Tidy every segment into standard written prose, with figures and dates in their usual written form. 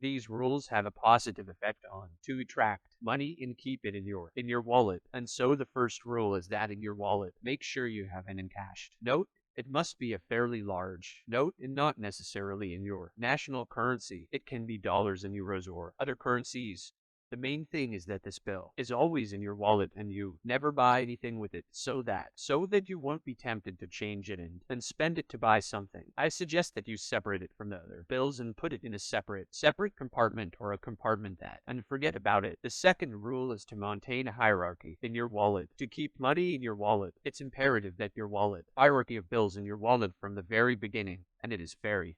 These rules have a positive effect on to attract money and keep it in your wallet. And so the first rule is that in your wallet, make sure you have an encashed note. It must be a fairly large note and not necessarily in your national currency. It can be dollars and euros or other currencies. The main thing is that this bill is always in your wallet and you never buy anything with it so that you won't be tempted to change it and spend it to buy something. I suggest that you separate it from the other bills and put it in a separate compartment or a compartment that and forget about it. The second rule is to maintain a hierarchy in your wallet. To keep money in your wallet, it's imperative that your wallet hierarchy of bills in your wallet from the very beginning. And it is very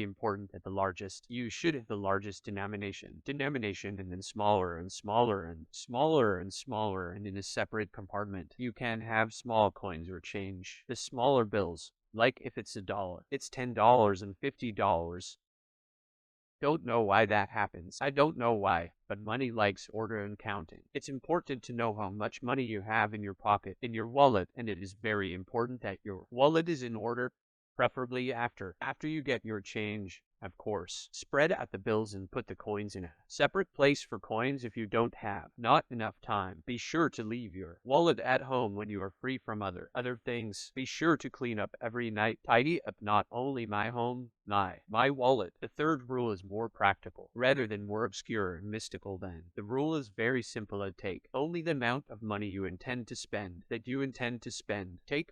important that the largest, you should have the largest denomination, and then smaller and smaller and smaller and smaller, and in a separate compartment. You can have small coins or change. The smaller bills, like if it's $1, it's $10 and $50. Don't know why that happens. I don't know why, but money likes order and counting. It's important to know how much money you have in your pocket, in your wallet, and it is very important that your wallet is in order, preferably after you get your change. Of course, spread out the bills and put the coins in a separate place for coins if you don't have not enough time. Be sure to leave your wallet at home when you are free from other things. Be sure to clean up every night. Tidy up not only my home, my wallet. The third rule is more practical rather than more obscure and mystical than. The rule is very simple. Take only the amount of money you intend to spend. Take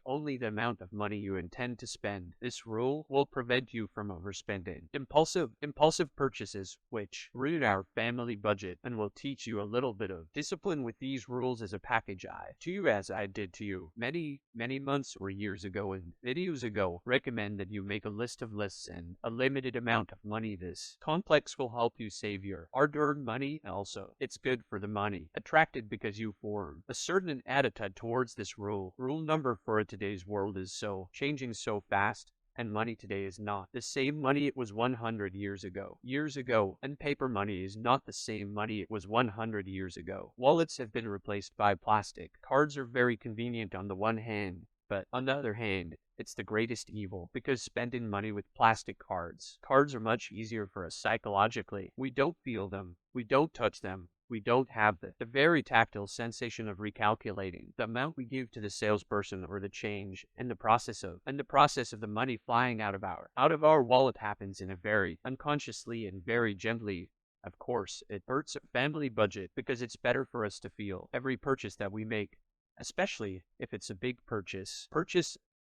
only the amount of money you intend to spend. This rule will prevent you from overspending. Impulsive purchases, which ruin our family budget, and will teach you a little bit of discipline with these rules as a package to you, as I did to you many months or years ago and videos ago. Recommend that you make a list of lists and a limited amount of money. This complex will help you save your hard-earned money. Also, it's good for the money attracted because you form a certain attitude towards this rule. Rule number 4: today's world is so changing so fast, and money today is not the same money it was 100 years ago. And paper money is not the same money it was 100 years ago. Wallets have been replaced by plastic. Cards are very convenient on the one hand, but on the other hand, it's the greatest evil, because spending money with plastic cards are much easier for us psychologically. We don't feel them, we don't touch them, we don't have the very tactile sensation of recalculating the amount we give to the salesperson or the change, and the process of the money flying out of our wallet happens in a very unconsciously and very gently. Of course, it hurts a family budget because it's better for us to feel every purchase that we make, especially if it's a big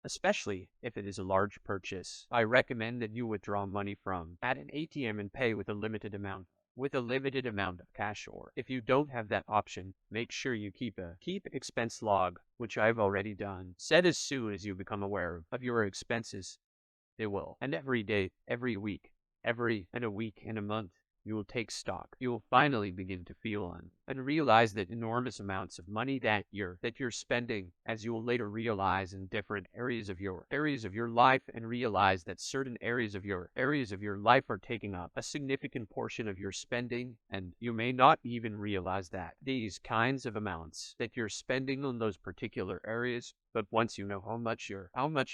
especially if it is a large purchase. I recommend that you withdraw money from at an ATM and pay with a limited amount of cash, or if you don't have that option, make sure you keep expense log, which I've already done. Set as soon as you become aware of your expenses. They will. And every day, every week, and a week and a month, you will take stock. You will finally begin to feel and realize that enormous amounts of money that you're spending, as you will later realize in different areas of your life, and realize that certain areas of your life are taking up a significant portion of your spending, and you may not even realize that these kinds of amounts that you're spending on those particular areas. But once you know how much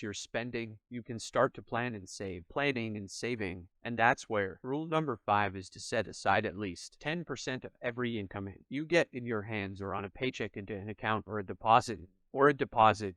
you're spending, you can start to planning and saving. And that's where rule number 5 is to set aside at least 10% of every income you get in your hands or on a paycheck into an account or a deposit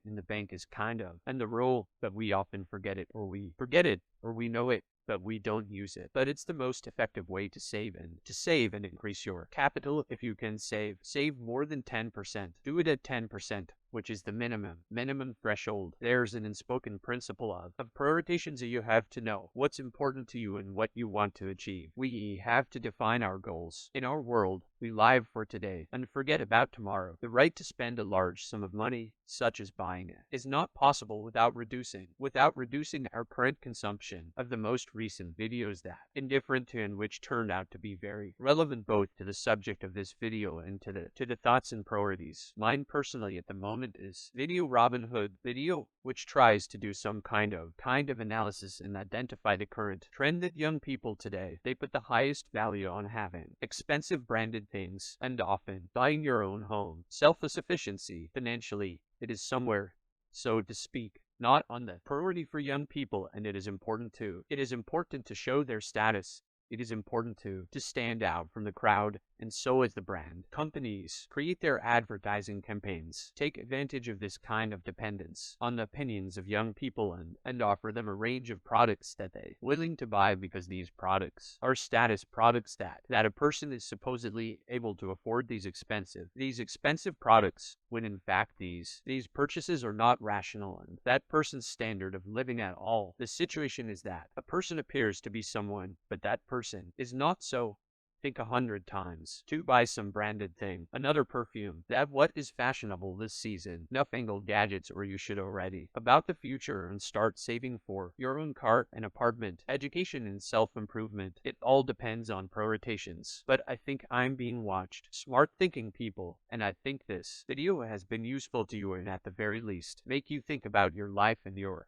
in the bank is kind of, and the rule, but we often forget it, or we know it, but we don't use it. But it's the most effective way to save and increase your capital. If you can save more than 10%, do it at 10%. Which is the minimum threshold. There's an unspoken principle of prioritizations that you have to know what's important to you and what you want to achieve. We have to define our goals. In our world, we live for today and forget about tomorrow. The right to spend a large sum of money, such as buying it, is not possible without reducing our current consumption of the most recent videos that indifferent to, and which turned out to be very relevant both to the subject of this video and to the thoughts and priorities. Mine personally at the moment is Video Robin Hood video, which tries to do some kind of analysis and identify the current trend that young people today, they put the highest value on having expensive branded things and often buying your own home. Self-sufficiency financially, it is somewhere, so to speak, not on the priority for young people, and it is important to show their status It is important to stand out from the crowd, and so is the brand. Companies create their advertising campaigns, take advantage of this kind of dependence on the opinions of young people and offer them a range of products that they willing to buy because these products are status products that a person is supposedly able to afford these expensive products when in fact these purchases are not rational and that person's standard of living at all. The situation is that a person appears to be someone, but that person is not so. Think 100 times to buy some branded thing, another perfume, that what is fashionable this season, newfangled gadgets, or you should already about the future and start saving for your own car and apartment, education and self-improvement. It all depends on prioritizations. But I think I'm being watched. Smart thinking people, and I think this video has been useful to you and at the very least make you think about your life and your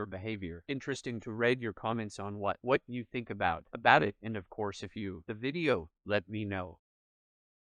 behavior. Interesting to read your comments on what you think about it, and of course if you the video, let me know.